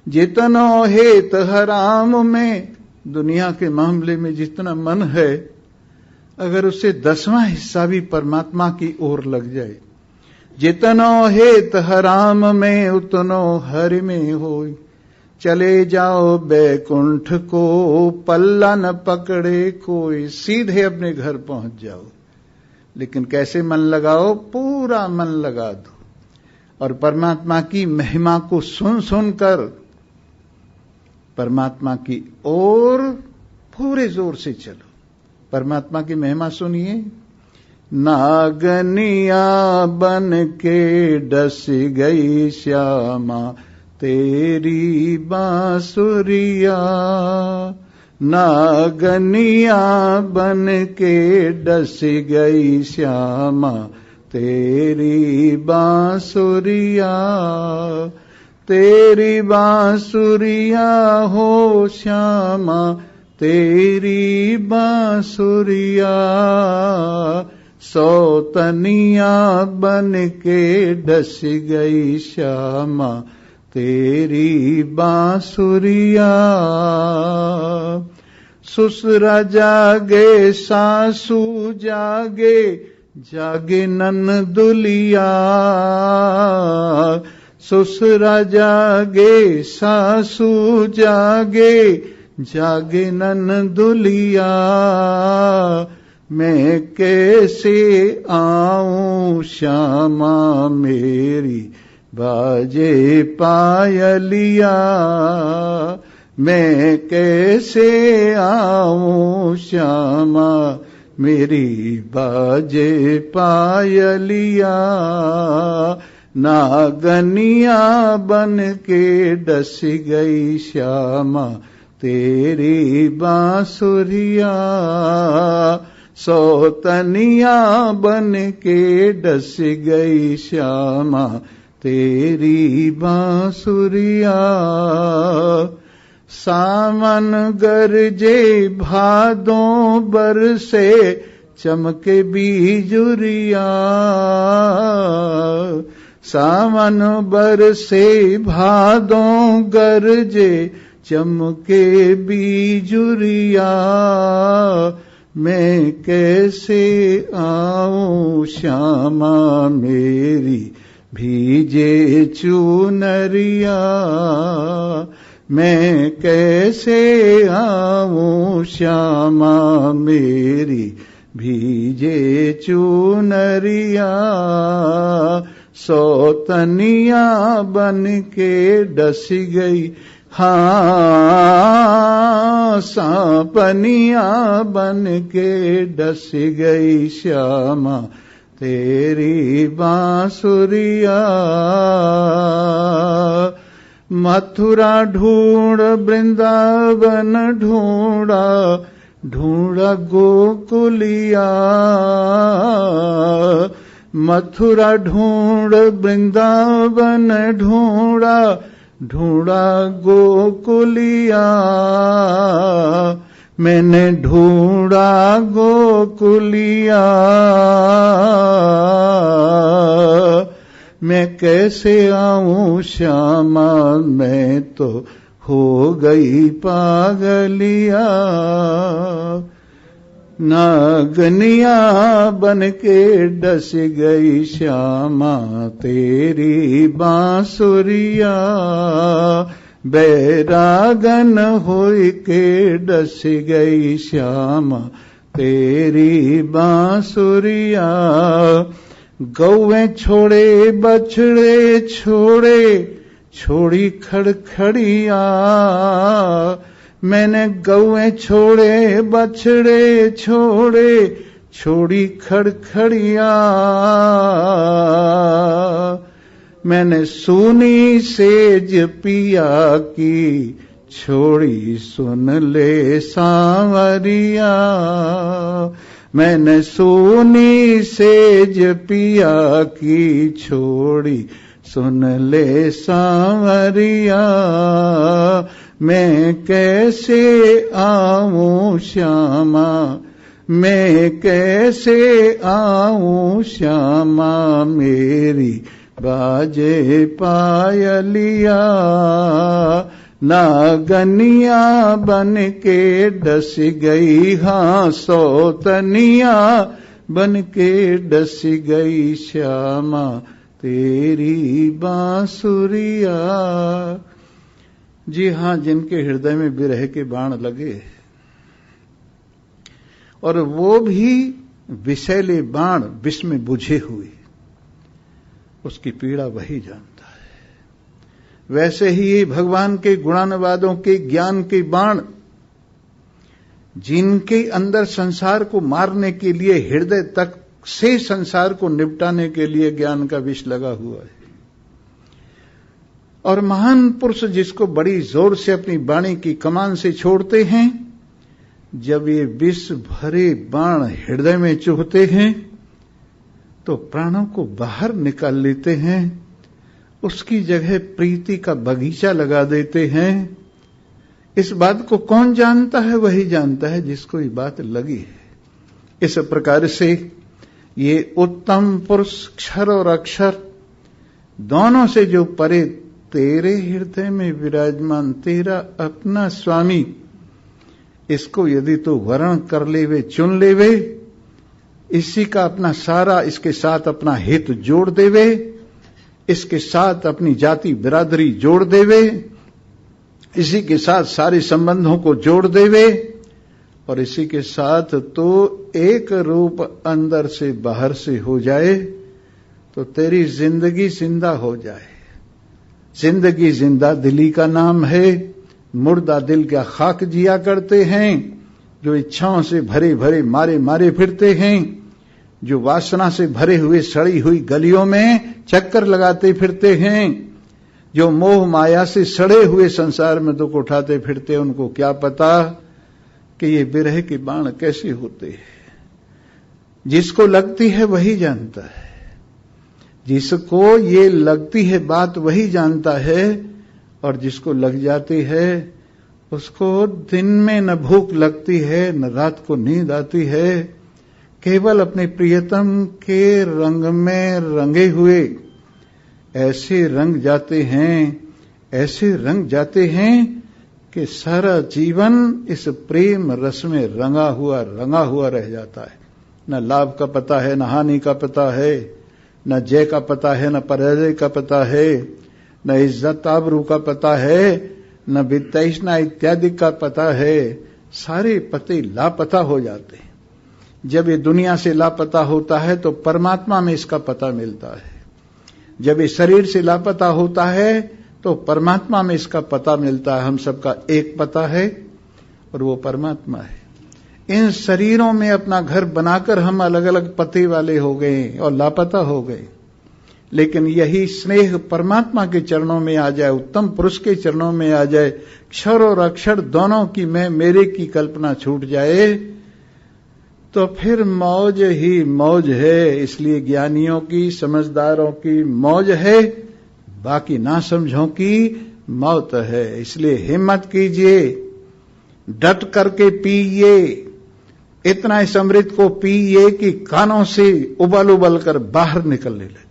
जितनो हेत हराम में, दुनिया के मामले में जितना मन है, अगर उससे 10वां हिस्सा भी परमात्मा की ओर लग जाए, जितनो हेत हराम में उतनो हरि में होय, चले जाओ बैकुंठ को पल्ला न पकड़े कोई। सीधे अपने घर पहुंच जाओ, लेकिन कैसे मन लगाओ, पूरा मन लगा दो और परमात्मा की महिमा को सुन सुनकर परमात्मा की ओर पूरे जोर से चलो। परमात्मा की महिमा सुनिए। नागनिया बन के डस गई श्यामा तेरी बांसुरिया, नागनिया बन के डस गई श्यामा तेरी बांसुरिया, तेरी बांसुरिया हो श्यामा तेरी बांसुरिया। सौतनिया बन के डस गई श्यामा तेरी बांसुरिया। ससुरा जागे सासू जागे, जागे ननदुलिया। ससुरा जागे सासू जागे, जागे ननदुलिया। मैं कैसे आऊं श्यामा मेरी बाजे पायलिया। मैं कैसे आऊं श्यामा मेरी बाजे पायलिया। नागनिया बन के डस गई श्यामा तेरी बांसुरिया। सौतनिया बन के डस गई श्यामा तेरी बांसुरिया। सावन गरजे भादों बरसे, चमके बिजुरिया। सावन बरसे भादों गरजे, चमके बिजुरिया। मैं कैसे आऊं श्यामा मेरी भीजे चुनरिया, मैं कैसे आऊं श्यामा मेरी भीजे चुनरिया। सौतनिया बन के डस गई, हाँ सांपनिया बन के डस गई श्यामा तेरी बांसुरिया। मथुरा ढूंढ वृंदावन ढूंढा, ढूंढा गोकुलिया। मथुरा ढूंढ वृंदावन ढूंढा, ढूंढा गोकुलिया। मैंने ढूंढा गोकुलिया, मैं कैसे आऊं श्यामा, मैं तो हो गई पागलिया। नागनिया बन के डस गई श्यामा तेरी बांसुरिया। बैरागन होई के डस गई श्यामा तेरी बांसुरिया। गौएं छोड़े बछड़े छोड़े, छोड़ी खड़खड़िया। मैंने गौएं छोड़े बछड़े छोड़े, छोड़ी खड़खड़िया। मैंने सूनी सेज पिया की, छोड़ी सुन ले सांवरिया। मैंने सूनी सेज पिया की, छोड़ी सुन ले सांवरिया। मैं कैसे आऊं श्यामा, मैं कैसे आऊं श्यामा मेरी बाजे पायलिया। नागनिया बन के डस गई, हाँ सौतनिया बन के डस गई श्यामा तेरी बांसुरिया। जी हाँ, जिनके हृदय में विरह के बाण लगे और वो भी विषैले बाण विष में बुझे हुए, उसकी पीड़ा वही जानता है। वैसे ही भगवान के गुणानुवादों के ज्ञान के बाण, जिनके अंदर संसार को मारने के लिए, हृदय तक से संसार को निपटाने के लिए ज्ञान का विष लगा हुआ है। और महान पुरुष जिसको बड़ी जोर से अपनी वाणी की कमान से छोड़ते हैं, जब ये विष भरे बाण हृदय में चुभते हैं तो प्राणों को बाहर निकाल लेते हैं, उसकी जगह प्रीति का बगीचा लगा देते हैं। इस बात को कौन जानता है? वही जानता है जिसको ये बात लगी है। इस प्रकार से ये उत्तम पुरुष क्षर और अक्षर दोनों से जो परे तेरे हृदय में विराजमान तेरा अपना स्वामी, इसको यदि तू वर्ण कर लेवे, चुन लेवे, इसी का अपना सारा, इसके साथ अपना हित जोड़ देवे, इसके साथ अपनी जाति बिरादरी जोड़ देवे, इसी के साथ सारे संबंधों को जोड़ देवे और इसी के साथ तो एक रूप अंदर से बाहर से हो जाए तो तेरी जिंदगी जिंदा हो जाए। जिंदगी जिंदा दिली का नाम है। मुर्दा दिल क्या खाक जिया करते हैं, जो इच्छाओं से भरे भरे मारे मारे फिरते हैं, जो वासना से भरे हुए सड़ी हुई गलियों में चक्कर लगाते फिरते हैं, जो मोह माया से सड़े हुए संसार में दुख उठाते फिरते, उनको क्या पता कि ये विरह के बाण कैसे होते हैं। जिसको लगती है वही जानता है, जिसको ये लगती है बात वही जानता है, और जिसको लग जाती है उसको दिन में न भूख लगती है न रात को नींद आती है। केवल अपने प्रियतम के रंग में रंगे हुए ऐसे रंग जाते हैं, ऐसे रंग जाते हैं कि सारा जीवन इस प्रेम रस में रंगा हुआ रह जाता है। न लाभ का पता है, न हानि का पता है, न जय का पता है, न पराजय का पता है, न इज्जत आबरू का पता है, न वित्तैषणा इत्यादि का पता है। सारे पते लापता हो जाते हैं। जब ये दुनिया से लापता होता है तो परमात्मा में इसका पता मिलता है। जब ये शरीर से लापता होता है तो परमात्मा में इसका पता मिलता है। हम सबका एक पता है और वो परमात्मा है। इन शरीरों में अपना घर बनाकर हम अलग अलग पते वाले हो गए और लापता हो गए। लेकिन यही स्नेह परमात्मा के चरणों में आ जाए, उत्तम पुरुष के चरणों में आ जाए, क्षर और अक्षर दोनों की मैं मेरे की कल्पना छूट जाए, तो फिर मौज ही मौज है। इसलिए ज्ञानियों की, समझदारों की मौज है, बाकी ना समझों की मौत है। इसलिए हिम्मत कीजिए, डट करके पीजिए, इतना इस अमृत को पीजिए कि कानों से उबल उबल कर बाहर निकलने लगे।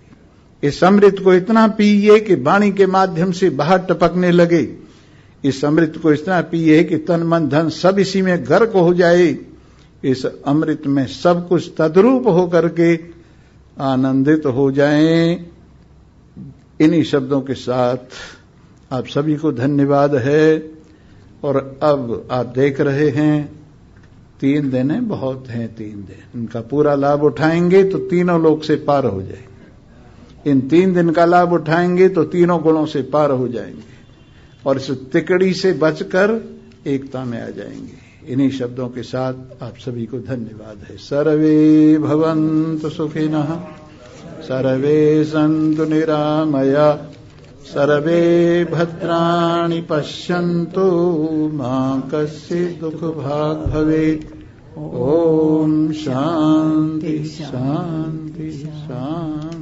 इस अमृत को इतना पीजिए कि वाणी के माध्यम से बाहर टपकने लगे। इस अमृत को इतना पीजिए कि तन मन धन सब इसी में गर्क हो जाए। इस अमृत में सब कुछ तद्रूप होकर के आनंदित हो जाएं। इन्हीं शब्दों के साथ आप सभी को धन्यवाद है। और अब आप देख रहे हैं 3 दिन है, बहुत हैं 3 दिन। इनका पूरा लाभ उठाएंगे तो तीनों लोक से पार हो जाएंगे। इन 3 दिन का लाभ उठाएंगे तो तीनों गुणों से पार हो जाएंगे और इस तिकड़ी से बचकर एकता में आ जाएंगे। इन्हीं शब्दों के साथ आप सभी को धन्यवाद है। सर्वे भवन्तु सुखिनः, सर्वे सन्तु निरामया, सर्वे भद्राणि पश्यन्तु, मा कश्चित् दुःखभाग् भवेत्। ओम शांति शांति शांति।